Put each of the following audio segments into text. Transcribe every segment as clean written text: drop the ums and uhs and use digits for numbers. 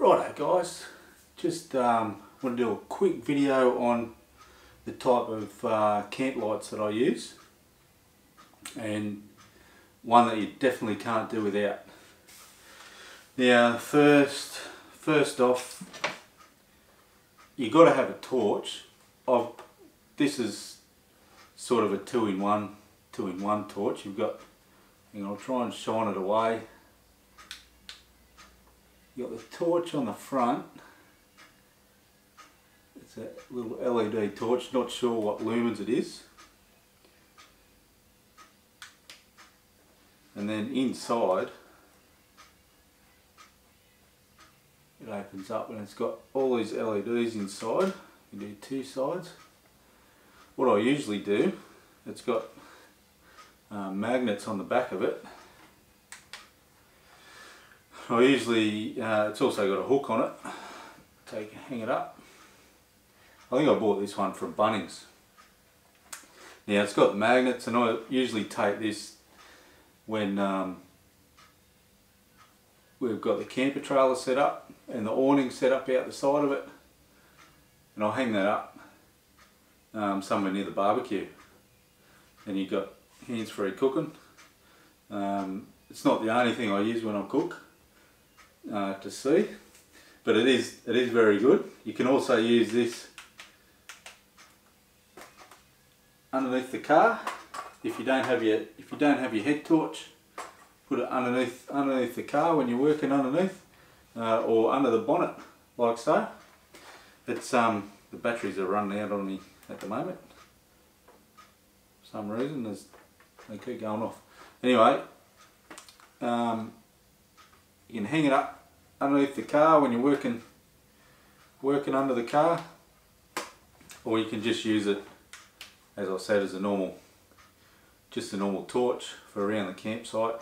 Righto guys, just want to do a quick video on the type of camp lights that I use, and one that you definitely can't do without. Now first off, you got to have a torch. This is sort of a two-in-one torch. You've got, I'll try and shine it away. You've got the torch on the front. It's a little LED torch, not sure what lumens it is. And then inside, it opens up and it's got all these LEDs inside. You do two sides. What I usually do, it's got magnets on the back of it. I usually, it's also got a hook on it, hang it up. I think I bought this one from Bunnings. Now it's got magnets, and I usually take this when we've got the camper trailer set up and the awning set up out the side of it, and I'll hang that up somewhere near the barbecue. And you've got hands-free cooking. It's not the only thing I use when I cook. To see, but it is very good. You can also use this underneath the car if you don't have your head torch. Put it underneath the car when you're working underneath, or under the bonnet, like so. It's the batteries are running out on me at the moment. For some reason they keep going off. Anyway, you can hang it up underneath the car when you're working under the car, or you can just use it, as I said, as just a normal torch for around the campsite.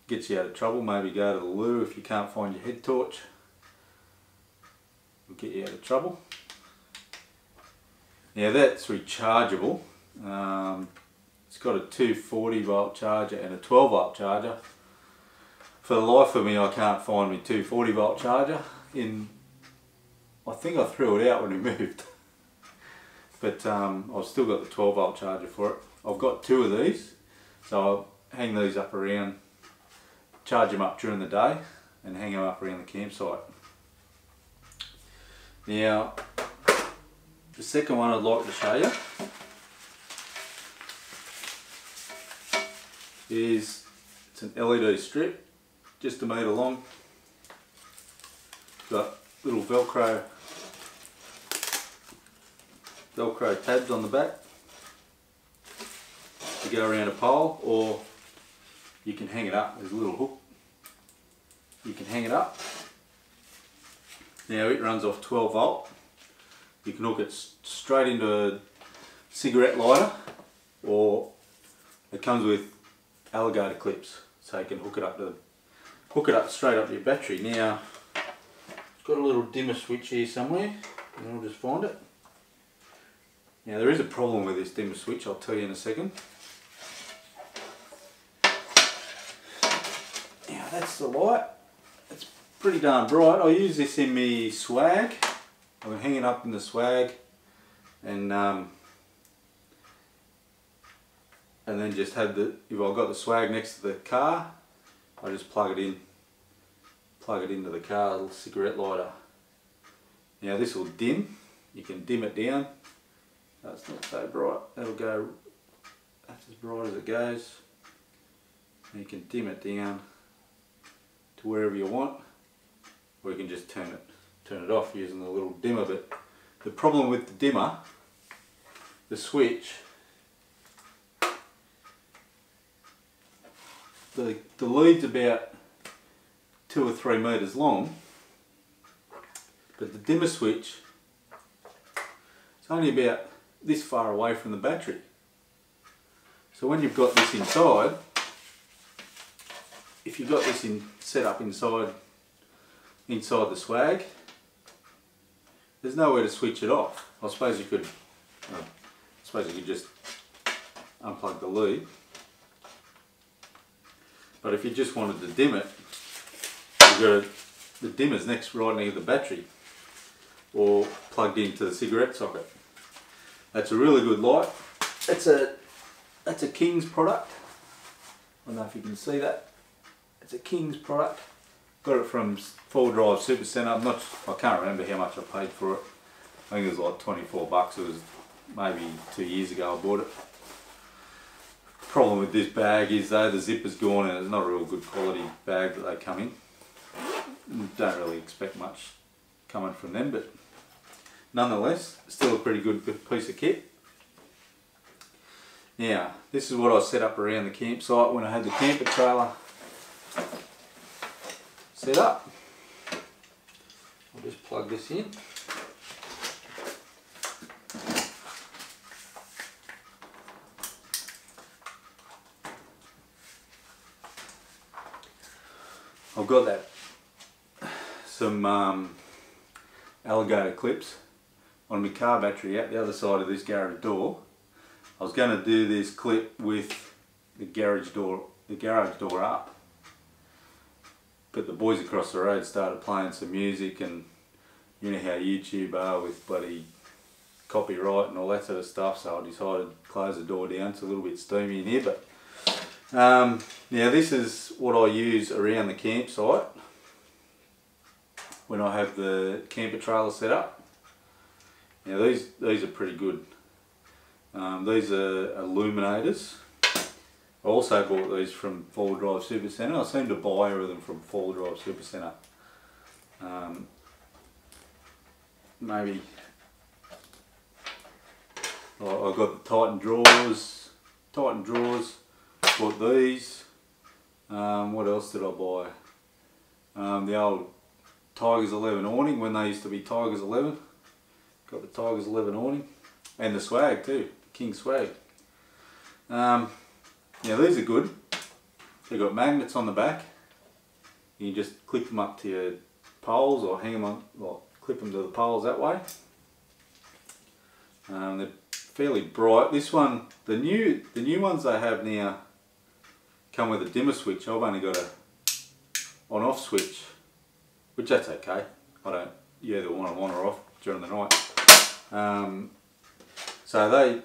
Gets you out of trouble. Maybe go to the loo if you can't find your head torch. It'll get you out of trouble. Now that's rechargeable. It's got a 240 volt charger and a 12 volt charger. For the life of me, I can't find my 240 volt charger. I think I threw it out when we moved. But I've still got the 12 volt charger for it. I've got two of these, so I'll hang these up around, charge them up during the day, and hang them up around the campsite. Now, the second one I'd like to show you is, it's an LED strip. Just a metre long. Got little velcro tabs on the back to go around a pole, or you can hang it up. There's a little hook. You can hang it up. Now it runs off 12 volt. You can hook it straight into a cigarette lighter, or it comes with alligator clips, so you can hook it up straight up to your battery. Now, it's got a little dimmer switch here somewhere, and I'll just find it. Now there is a problem with this dimmer switch, I'll tell you in a second. Now that's the light. It's pretty darn bright. I use this in my swag. I can hang it up in the swag, and then just have if I've got the swag next to the car, I just plug it into the car, little cigarette lighter. Now this will dim. You can dim it down. It's not so bright. That'll go, that's as bright as it goes. And you can dim it down to wherever you want, or you can just turn it off using the little dimmer. But the problem with the dimmer, the switch, the lead's about 2 or 3 metres long, but the dimmer switch, it's only about this far away from the battery. So when you've got this inside, if you've got this set up inside the swag, there's nowhere to switch it off. I suppose you could just unplug the lead. But if you just wanted to dim it, you've got to the dimmer's next right near the battery, or plugged into the cigarette socket. That's a really good light. That's a King's product. I don't know if you can see that. It's a King's product. Got it from Full Drive Super Centre. I can't remember how much I paid for it. I think it was like 24 bucks. It was maybe 2 years ago I bought it. Problem with this bag is though the zipper's gone and it's not a real good quality bag that they come in. Don't really expect much coming from them, but nonetheless, still a pretty good piece of kit. Now, this is what I set up around the campsite when I had the camper trailer set up. I'll just plug this in. I've got some alligator clips on my car battery out the other side of this garage door. I was going to do this clip with the garage door up, but the boys across the road started playing some music, and you know how YouTube are with bloody copyright and all that sort of stuff, so I decided to close the door down. It's a little bit steamy in here, but now this is what I use around the campsite when I have the camper trailer set up. Now these are pretty good. These are illuminators. I also bought these from Full Drive Super Centre. I seem to buy everything from Full Drive Super Centre. Maybe I've got the Titan drawers. Bought these. What else did I buy? The old Tigers 11 awning when they used to be Tigers 11. Got the Tigers 11 awning. And the swag too, King swag. Yeah, these are good. They've got magnets on the back. You can just clip them up to your poles or hang them on, like clip them to the poles that way. They're fairly bright. This one, the new ones they have now come with a dimmer switch. I've only got a on-off switch, which that's okay. I don't either want them on or off during the night. So they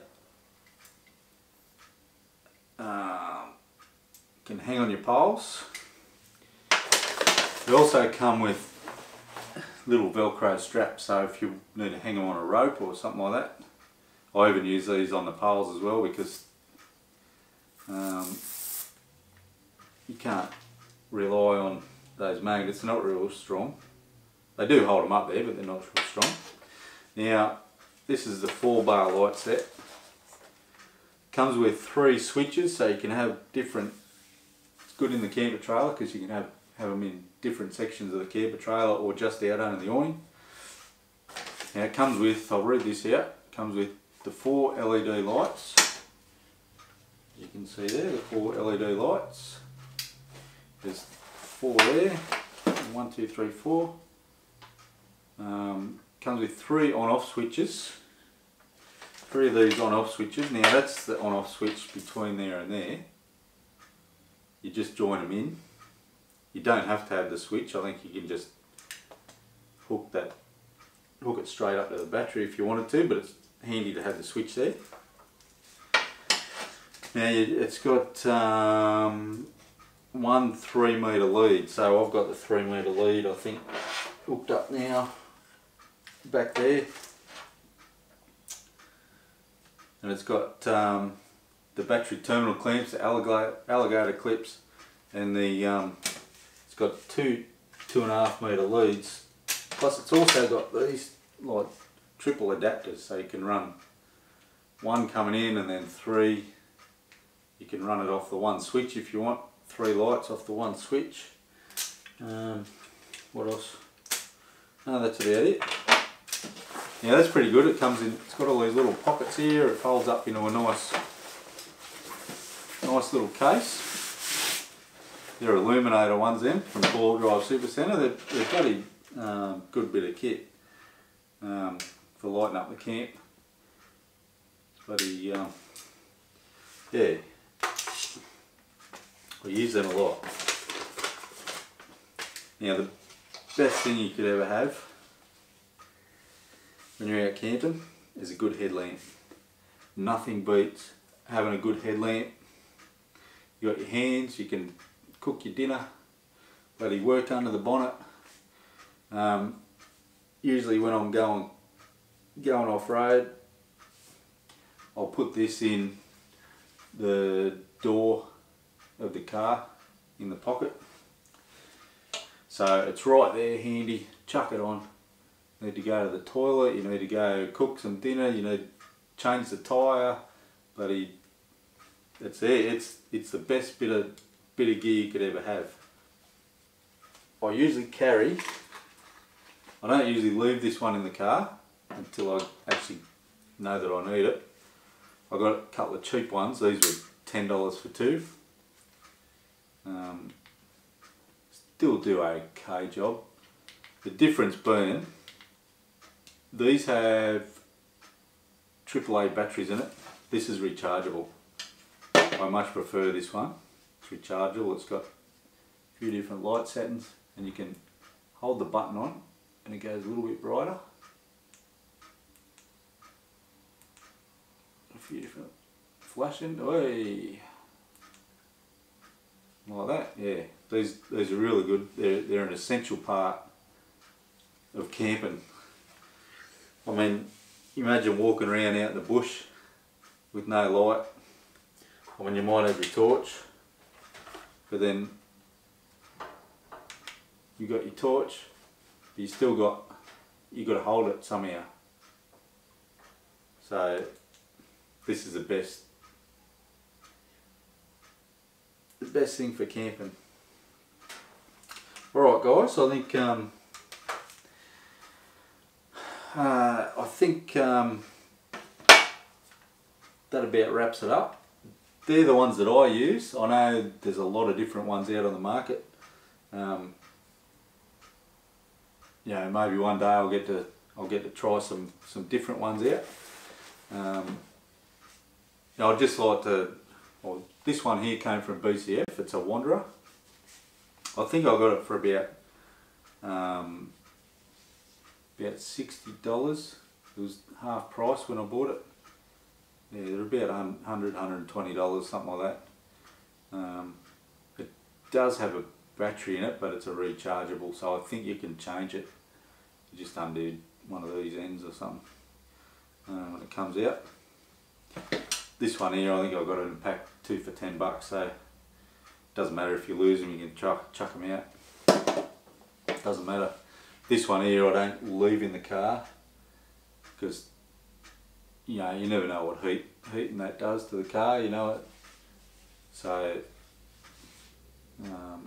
can hang on your poles. They also come with little velcro straps, so if you need to hang them on a rope or something like that. I even use these on the poles as well, because you can't rely on those magnets. They're not real strong. They do hold them up there, but they're not real strong. Now, this is the 4-bar light set. Comes with 3 switches, so you can have different. It's good in the camper trailer because you can have them in different sections of the camper trailer or just out under the awning. Now it comes with, I'll read this out. It comes with the 4 LED lights. You can see there the 4 LED lights. There's 4 there. 1, 2, 3, 4. Comes with 3 on-off switches. 3 of these on-off switches. Now that's the on-off switch between there and there. You just join them in. You don't have to have the switch. I think you can just hook it straight up to the battery if you wanted to, but it's handy to have the switch there. Now it's got 1 3-metre lead, so I've got the 3-metre lead I think hooked up now back there, and it's got the battery terminal clamps, the alligator clips, and the it's got 2 2.5-metre leads. Plus it's also got these like triple adapters, so you can run 1 coming in and then 3. You can run it off the 1 switch if you want. 3 lights off the 1 switch. What else? No, that's about it. Yeah, that's pretty good. It comes in, it's got all these little pockets here. It folds up into a nice little case. They're illuminator ones then from Full Drive Super Centre. They're bloody good bit of kit for lighting up the camp. It's bloody yeah. I use them a lot. Now best thing you could ever have when you're out camping is a good headlamp. Nothing beats having a good headlamp. You got your hands, you can cook your dinner, bloody work under the bonnet. Usually when I'm going off road, I'll put this in the door of the car in the pocket. So it's right there, handy, chuck it on. You need to go to the toilet, you need to go cook some dinner, you need to change the tyre, bloody, that's it, it's the best bit of gear you could ever have. I usually carry, I don't usually leave this one in the car until I actually know that I need it. I got a couple of cheap ones, these were $10 for two. Still do a okay job. The difference being, these have AAA batteries in it. This is rechargeable. I much prefer this one. It's rechargeable, it's got a few different light settings and you can hold the button on and it goes a little bit brighter. A few different flashing, oi, like that, yeah. These are really good. They're an essential part of camping. I mean, imagine walking around out in the bush with no light. I mean, you might have your torch, but then you got your torch, but you got to hold it somehow. So this is the best thing for camping. Alright guys, I think that about wraps it up. They're the ones that I use. I know there's a lot of different ones out on the market. You know, maybe one day I'll get to try some different ones out. I'd just like to, well, this one here came from BCF, it's a Wanderer. I think I got it for about $60. It was half price when I bought it. Yeah, they're about $100, $120, something like that. It does have a battery in it, but it's a rechargeable, so I think you can change it. You just undo one of these ends or something when it comes out. This one here, I think I got it in pack 2 for $10, so it doesn't matter if you lose them, you can chuck them out. Doesn't matter. This one here I don't leave in the car because you know, you never know what heat and that does to the car, you know it. So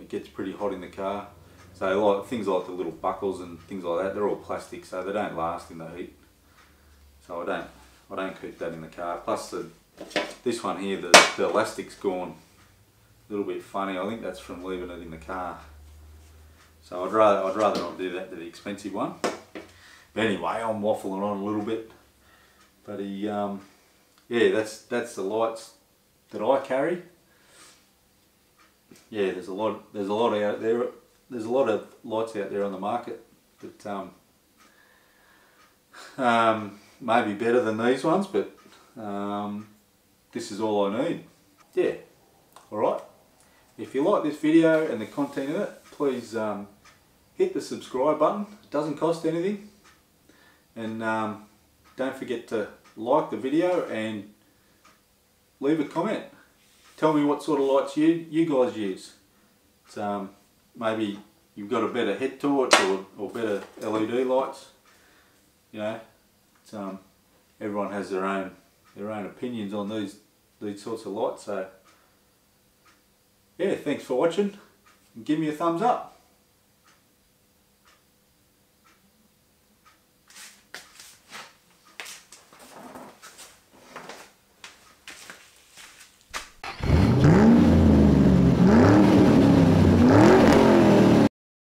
it gets pretty hot in the car. So like things like the little buckles and things like that, they're all plastic, so they don't last in the heat. So I don't keep that in the car. Plus this one here, the elastic's gone a little bit funny. I think that's from leaving it in the car. So I'd rather not do that to the expensive one. But anyway, I'm waffling on a little bit. But yeah, that's the lights that I carry. Yeah, there's a lot out there. There's a lot of lights out there on the market that may be better than these ones, but this is all I need. Yeah, alright. If you like this video and the content in it, please hit the subscribe button. It doesn't cost anything. And don't forget to like the video and leave a comment. Tell me what sort of lights you guys use. It's, maybe you've got a better head torch or better LED lights. You know, it's, everyone has their own opinions on these sorts of lights. So yeah, thanks for watching and give me a thumbs up.